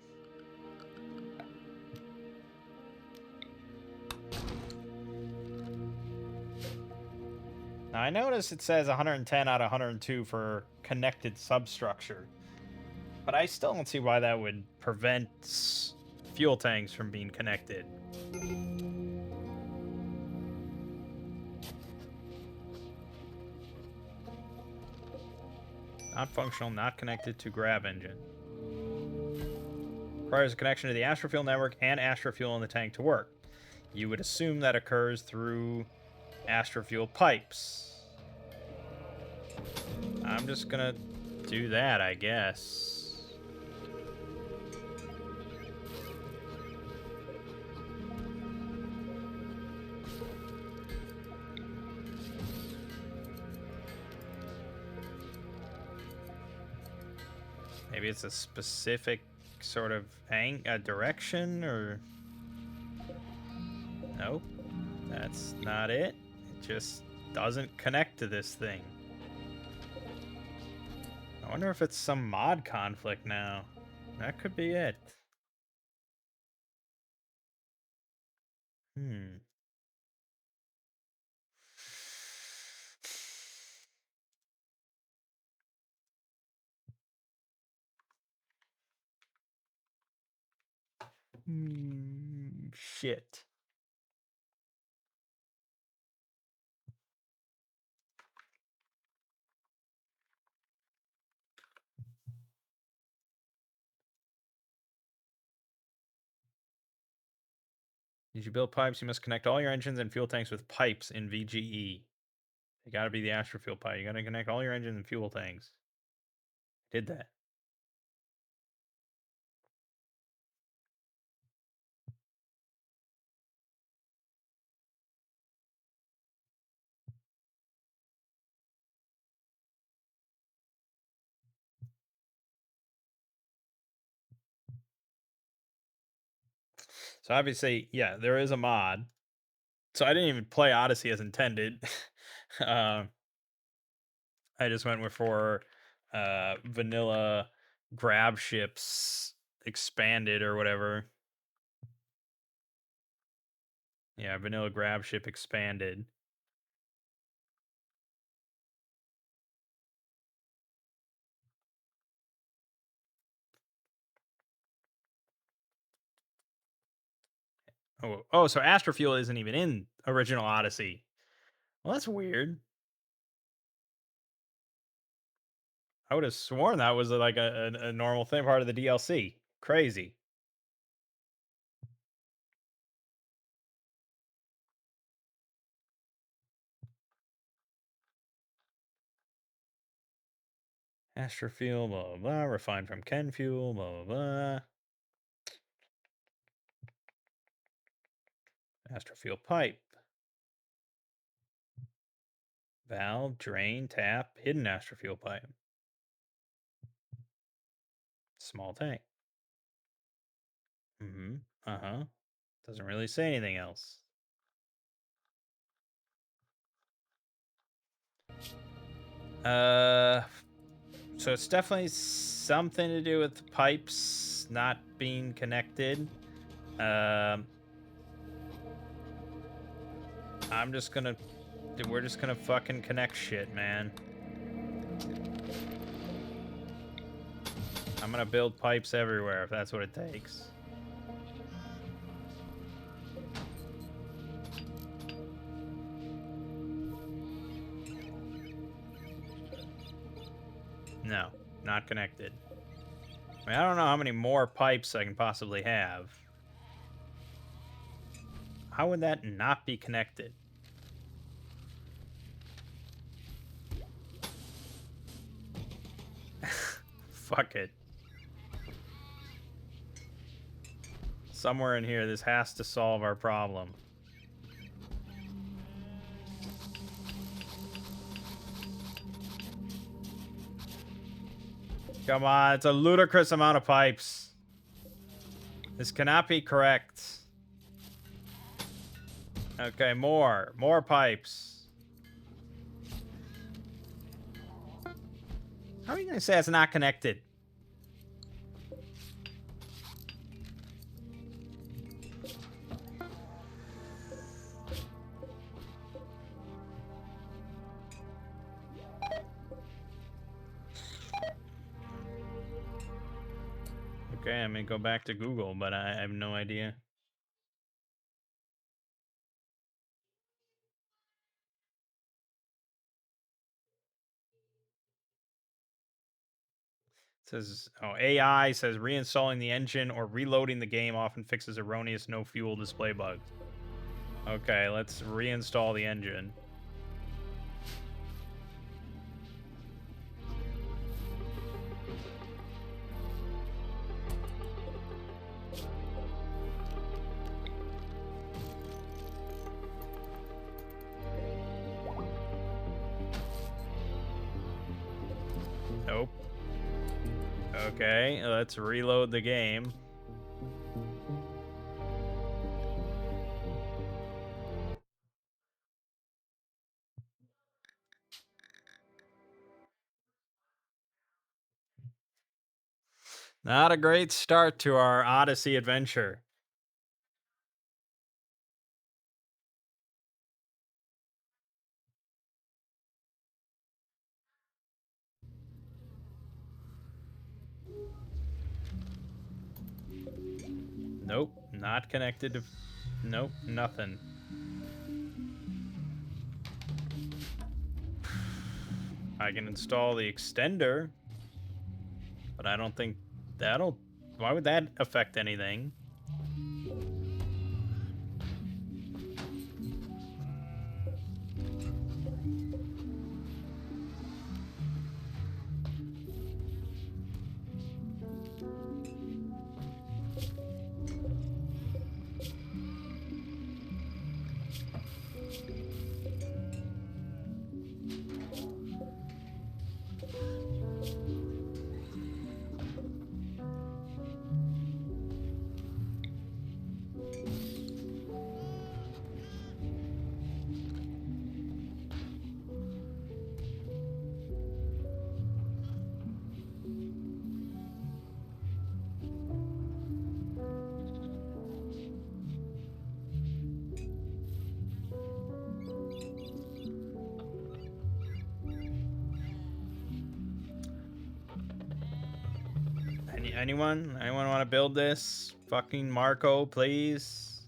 Now, I notice it says 110 out of 102 for connected substructure, but I still don't see why that would prevent fuel tanks from being connected. Not functional, not connected to grav engine. Requires a connection to the astrofuel network and astrofuel in the tank to work. You would assume that occurs through astrofuel pipes. I'm just gonna do that, I guess. Maybe it's a specific sort of direction, or... Nope, that's not it. It just doesn't connect to this thing. I wonder if it's some mod conflict now. That could be it. Hmm. Shit. As you build pipes, you must connect all your engines and fuel tanks with pipes in VGE. They gotta be the astrofuel pipe. You gotta connect all your engines and fuel tanks. Did that. So obviously, yeah, there is a mod. So I didn't even play Odyssey as intended. um, I just went with for vanilla grab ships expanded or whatever. Yeah, vanilla grab ship expanded. Oh, so Astrofuel isn't even in original Odyssey. Well, that's weird. I would have sworn that was like a normal thing, part of the DLC. Crazy. Astrofuel, blah, blah, blah. Refined from Ken Fuel, blah, blah, blah. Astrofuel pipe. Valve, drain, tap, hidden Astrofuel pipe. Small tank. Mm-hmm. Uh-huh. Doesn't really say anything else. Uh, so it's definitely something to do with pipes not being connected. Um, I'm just gonna, we're just gonna fucking connect shit, man. I'm gonna build pipes everywhere if that's what it takes. No, not connected. I mean, I don't know how many more pipes I can possibly have. How would that not be connected? Fuck it. Somewhere in here, this has to solve our problem. Come on, it's a ludicrous amount of pipes. This cannot be correct. Okay, more pipes. How are you gonna say it's not connected? Okay, I'm gonna go back to Google, but I have no idea. It says, oh, AI says reinstalling the engine or reloading the game often fixes erroneous no fuel display bugs. Okay, let's reinstall the engine. Nope. Okay, let's reload the game. Not a great start to our Odyssey adventure. Nope, not connected to... Nope, nothing. I can install the extender, but I don't think that'll... Why would that affect anything? Anyone? Anyone want to build this? Fucking Marco, please.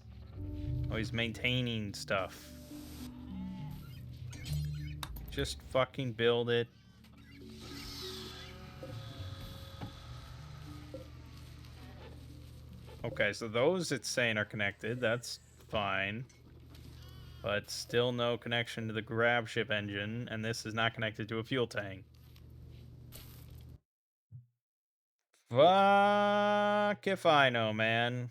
Always maintaining stuff. Just fucking build it. Okay, so those it's saying are connected. That's fine. But still no connection to the grab ship engine, and this is not connected to a fuel tank. Fuck if I know, man.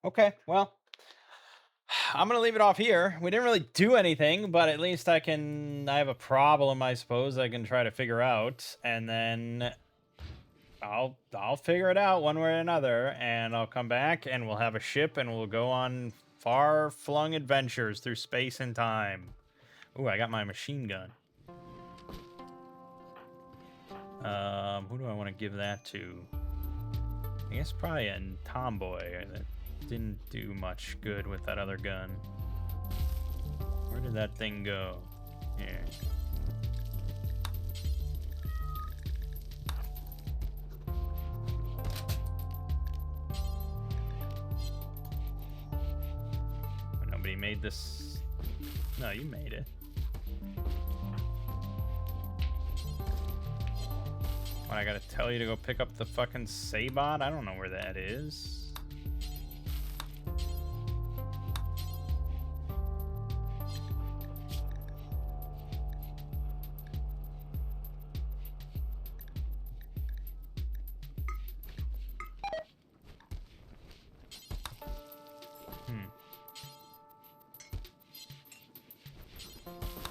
Okay, well, I'm gonna leave it off here. We didn't really do anything, but at least I have a problem, I suppose, I can try to figure out, and then I'll figure it out one way or another, and I'll come back and we'll have a ship and we'll go on far-flung adventures through space and time. Ooh, I got my machine gun. Who do I want to give that to? I guess probably a tomboy that didn't do much good with that other gun. Where did that thing go? Here. Nobody made this. No, you made it. What, I gotta tell you to go pick up the fucking Sabot? I don't know where that is.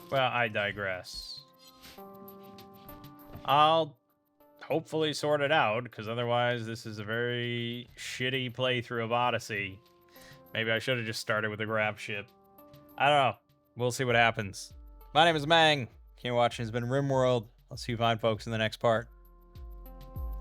Well, I digress. I'll hopefully sort it out, because otherwise this is a very shitty playthrough of Odyssey. Maybe I should have just started with the grab ship. I don't know. We'll see what happens. My name is Mangg. Watching has been Rimworld. I'll see you fine folks in the next part.